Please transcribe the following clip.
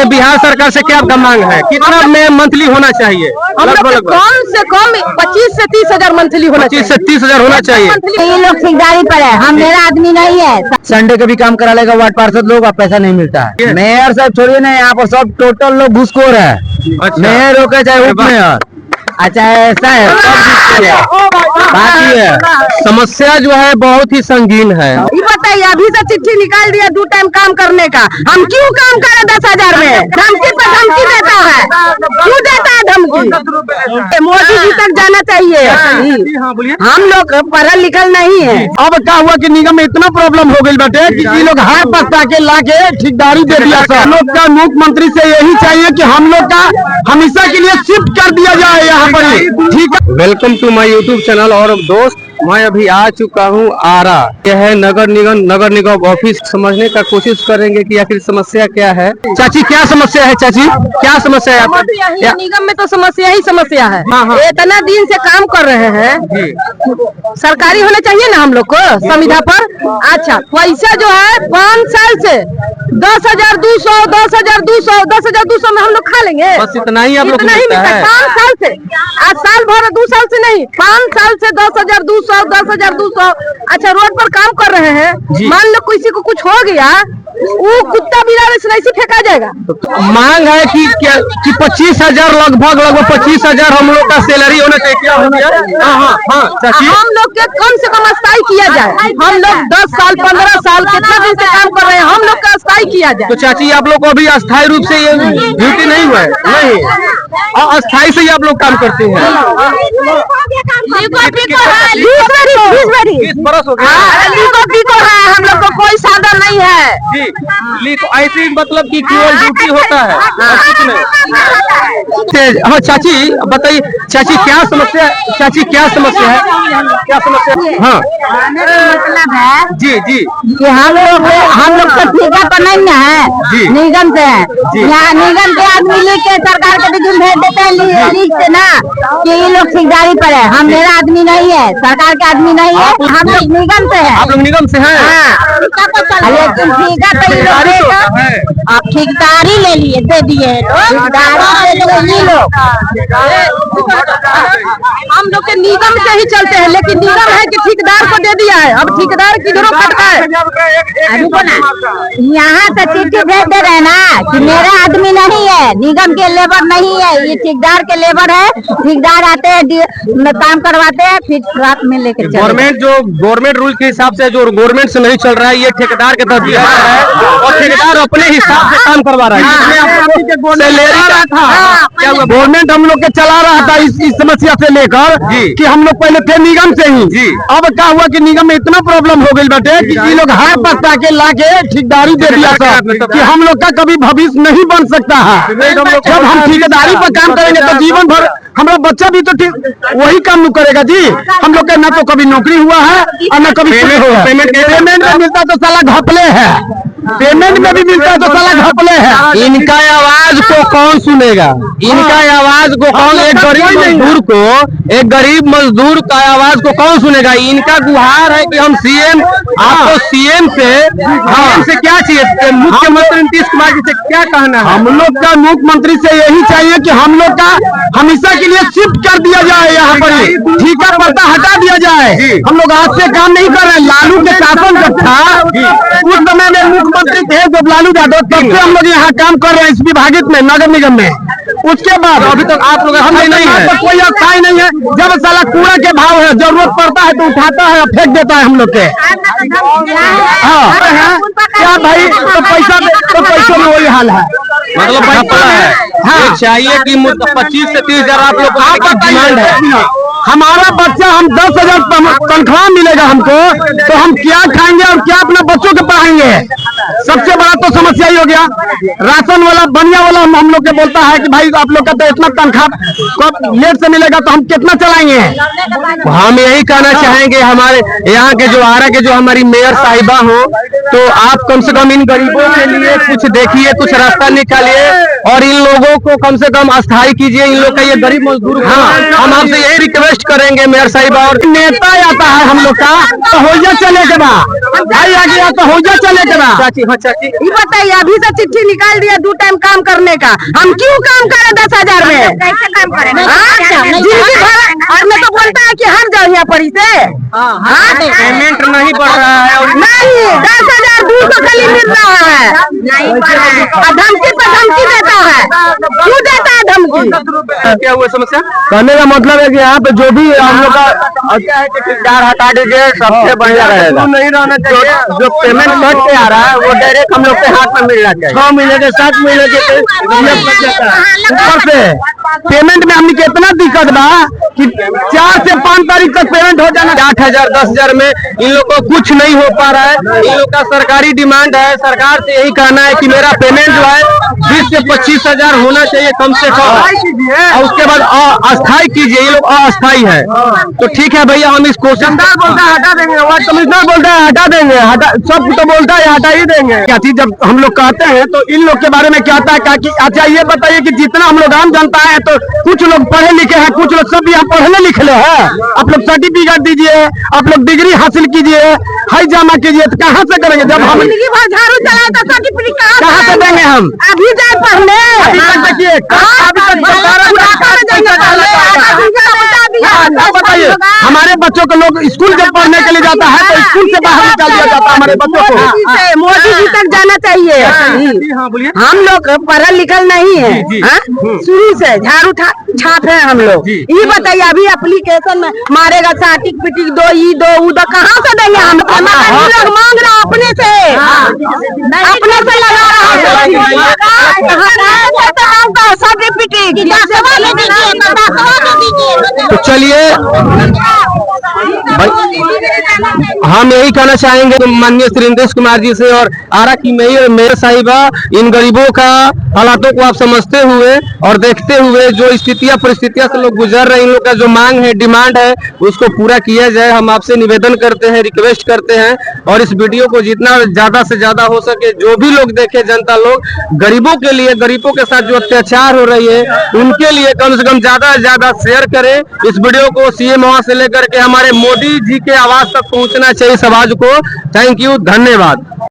बिहार सरकार से क्या आपका मांग है? कितना में मंथली होना चाहिए? कम से कम 25 से 30 हजार मंथली होना चाहिए। 25 से 30 हजार होना चाहिए। ये लोग ठेकेदारी पर है, हम मेरा आदमी नहीं है। संडे को भी काम करा लेगा वार्ड पार्षद लोग, अब पैसा नहीं मिलता है। मेयर साहब छोड़िए ना, यहाँ पर सब टोटल लोग घुसखोर है। मेयर हो के चाहे उप मेयर, अच्छा ऐसा है, बाकी है समस्या जो है बहुत ही संगीन है। ये बताइए, अभी से चिट्ठी निकाल दिया 2 टाइम काम करने का, हम क्यों काम करें 10,000 में? धमकी पर धमकी देता है, क्यों देता है धमकी? मोदी जी तक जाना चाहिए। हम लोग पढ़ा लिखल नहीं है। अब क्या हुआ कि निगम में इतना प्रॉब्लम हो गई बेटे कि ये लोग हाथ पकड़ा के ला के ठेकेदारी दे दिया। हम लोग का मुख्यमंत्री से यही चाहिए कि हम लोग का हमेशा के लिए शिफ्ट कर दिया जाए यहाँ पर। ठीक है, welcome to my YouTube channel. और दोस्त, मैं अभी आ चुका हूँ आरा। यह है नगर निगम ऑफिस। समझने का कोशिश करेंगे कि आखिर समस्या क्या है। चाची, क्या समस्या है? चाची, क्या समस्या है? निगम में तो समस्या ही समस्या है। इतना दिन से काम कर रहे हैं, सरकारी होना चाहिए ना हम लोग को संविदा पर। अच्छा, पैसा जो है 5 साल से 10,200 10,200 में हम लोग खा लेंगे। बस इतना ही आप लोग नहीं मिलता है 5 साल से। आज साल भर 2 साल से नहीं, 5 साल से 10,200। अच्छा, रोड पर काम कर रहे हैं, मान लो किसी को कुछ हो गया, वो कुत्ता बिलाने से नहीं फेंका जाएगा। मांग है कि 25,000 लगभग 25,000 हम लोग का सैलरी होना चाहिए। क्या हो गया? हम लोग के कम से कम अस्थायी किया जाए। हम लोग 10 साल 15 साल कितना दिन से काम कर रहे हैं, हम लोग का अस्थायी किया जाए। तो चाची, आप लोग को अभी अस्थायी रूप से ये ड्यूटी नहीं हुआ है? नहीं, और अस्थायी से ही आप लोग काम करते हैं। 20 बरस हो गया। हम लोग को कोई साधन नहीं है। तो ऐसे मतलब कि केवल ड्यूटी होता है, कुछ नहीं। हाँ चाची, बताइए चाची, क्या समस्या? चाची, क्या समस्या है? क्या समस्या? हाँ, मतलब है जी जी, कि हम लोग तो ठेका पर नहीं है, निगम से है। यहाँ निगम के आदमी लिख के सरकार के बिजूल भेज देते हैं, लिख से ना कि ये लोग ठेकेदारी पर है, हम मेरा आदमी नहीं है, सरकार के आदमी नहीं है, हम लोग निगम से है। आप लोग निगम से हैं? लेकिन ठेका तो ये लोग आप ठेकेदारी ले लिए, दे दिए लोग। हम लोग के निगम से ही चलते हैं, लेकिन निगम है कि ठेकेदार को दे दिया है। अब ठेकेदार किधरों कटता है। यहाँ से चिट्ठी भेज दे रहे ना कि मेरा आदमी नहीं है, निगम के लेबर नहीं है, ये ठेकेदार के लेबर है। ठेकेदार आते हैं, काम करवाते हैं, फिर रात में लेके गवर्नमेंट रूल के हिसाब से जो गवर्नमेंट से नहीं चल रहा है, ये ठेकेदार के तहत दिया है और ठेकेदार अपने हिसाब से काम करवा रहा है। गवर्नमेंट हम लोग के चला रहा था इस समस्या से लेकर कि हम लोग पहले थे निगम से ही। अब क्या हुआ कि निगम में इतना प्रॉब्लम हो गई बेटे कि ये लोग हाथ पकड़ा के ला के ठेकेदारी दे दिया कि हम लोग का कभी भविष्य नहीं बन सकता है। जब हम ठेकेदारी पर काम करेंगे तो जीवन भर हमारा बच्चा भी तो वही काम करेगा जी। हम लोग का ना तो कभी नौकरी हुआ है और न कभी पेमेंट में मिलता तो साला घपले है, पेमेंट में भी मिलता है तो साला घपले है। इनका आवाज को कौन सुनेगा? इनका आवाज को कौन? एक गरीब मजदूर का आवाज को कौन सुनेगा? इनका गुहार है कि हम सीएम, आपको सीएम से क्या चाहिए? मुख्यमंत्री नीतीश कुमार जी से क्या कहना है? हम लोग का मुख्यमंत्री से यही चाहिए कि हम लोग का हमेशा के लिए शिफ्ट कर दिया जाए, यहाँ पर ठेका पट्टा हटा दिया जाए। हम लोग आज से काम नहीं कर रहे हैं। लालू के शासन जब था उस समय में मुख्यमंत्री थे जब लालू यादव, तब से हम लोग यहाँ काम कर रहे हैं इस विभागित में, नगर निगम में। उसके बाद अभी तक आप लोग हम नहीं है, कोई अस्थायी नहीं है। जब साला कूड़ा के भाव है, जरूरत पड़ता है तो उठाता है और फेंक देता है हम लोग के। हाँ, क्या भाई, तो पैसों में वही हाल है। मतलब है चाहिए कि 25 से 30 हजार आप लोग का डिमांड है। हमारा बच्चा, हम 10,000 तनख्वाह मिलेगा हमको, तो हम क्या खाएंगे और क्या अपना बच्चों को पढ़ाएंगे? सबसे बड़ा तो समस्या ही हो गया। राशन वाला, बनिया वाला हम लोग के बोलता है कि भाई आप लोग का तो इतना तनख्वाह लेट से मिलेगा तो हम कितना चलाएंगे? हम यही कहना चाहेंगे हमारे यहाँ के जो आरा के जो हमारी मेयर साहिबा हो, तो आप कम से कम इन गरीबों के लिए कुछ देखिए, कुछ रास्ता निकालिए और इन लोगों को कम से कम अस्थायी कीजिए। इन लोग का ये गरीब मजदूर, हम आपसे यही रिक्वेस्ट करेंगे मेयर साहिबा। और नेता आता है हम लोग का तो हो जा चले के बा, भाई आ गया तो हो जा चले के बा। ये बताइए, अभी से चिट्ठी निकाल दिया 2 टाइम काम करने का, हम क्यों काम करें 10,000 में? कैसे काम करेंगे? जिंदगी भर और मैं तो बोलता है कि हर जाओ यहाँ पर इसे पेमेंट नहीं बढ़ रहा है। नहीं, 10,200 खाली मिल रहा है, नहीं पड़ रहा है। और धमकी पर धमकी देता है, क्यों देता है धमकी? क्या हुआ समस्या? कहने का मतलब है कि यहाँ पे जो भी हम लोग का ठेकेदार हटा दीजिए, सबसे बढ़िया रहेगा। नहीं रहना चाहिए। जो पेमेंट कट के आ रहा है वो डायरेक्ट हम लोग के हाथ में मिलना चाहिए। 6 महीने के 7 महीने के ऊपर से पेमेंट में हमने कितना दिक्कत बा कि 4 से 5 तारीख तक पेमेंट हो जाना। 8,000 10,000 में इन लोग को कुछ नहीं हो पा रहा है। इन लोग का सरकारी डिमांड है, सरकार से यही कहना है कि मेरा पेमेंट जो है 20 से 25,000 होना चाहिए कम से कम, और उसके बाद अस्थायी कीजिए। ये लोग अस्थायी है, तो ठीक है भैया, हम इस कोशिश बोलता है हटा देंगे, वार्ड कमिश्नर बोलता है हटा देंगे, सब तो बोलता है हटा ही देंगे। क्या चीज जब हम लोग कहते हैं तो इन लोग के बारे में क्या आता है कि अच्छा ये बताइए कि जितना हम लोग आम जनता है, तो कुछ लोग पढ़े लिखे हैं, कुछ लोग सब यहाँ पढ़ने लिखले हैं। आप लोग सर्टिफिकेट दीजिए, आप लोग डिग्री हासिल कीजिए, हाई जमा कीजिए, तो कहाँ से करेंगे? जब हम जिंदगी भर झाड़ू चलाए तो सर्टिफिकेट कहाँ से देंगे हम? अभी जाए पढ़ने, अभी तक देखिए, अभी तक बताइए, हमारे बच्चों को लोग स्कूल जब पढ़ने के लिए जाता है तो स्कूल से बाहर निकाल दिया जाता है हमारे बच्चों को। मोदी जी तक जाना चाहिए। हम लोग पढ़ल लिखल नहीं है, शुरू से झाड़ू छाप है हम लोग। ये बताइए, अभी एप्लीकेशन में मारेगा साटिक पिटिक दो, ई दो ऊ दो, कहाँ से देंगे हम? लोग मांग रहा अपने से लगा रहा सर्टिफिकेट। तो चलिए हम यही कहना चाहेंगे माननीय श्री इंद्रेश कुमार जी से और आरा की मेयर साहिबा, इन गरीबों का हालातों को आप समझते हुए और देखते हुए जो स्थितियां परिस्थितियां से लोग गुजर रहे हैं, इन लोग का जो मांग है, डिमांड है, उसको पूरा किया जाए। हम आपसे निवेदन करते हैं, रिक्वेस्ट करते हैं, और इस वीडियो को जितना ज्यादा से ज्यादा हो सके जो भी लोग देखे, जनता लोग, गरीबों के लिए, गरीबों के साथ जो अत्याचार हो रही है उनके लिए कम से कम ज्यादा से ज्यादा शेयर करें। इस वीडियो को सीएम वहां से लेकर के हमारे मोदी जी के आवाज तक पहुंचना चाहिए समाज को। थैंक यू, धन्यवाद।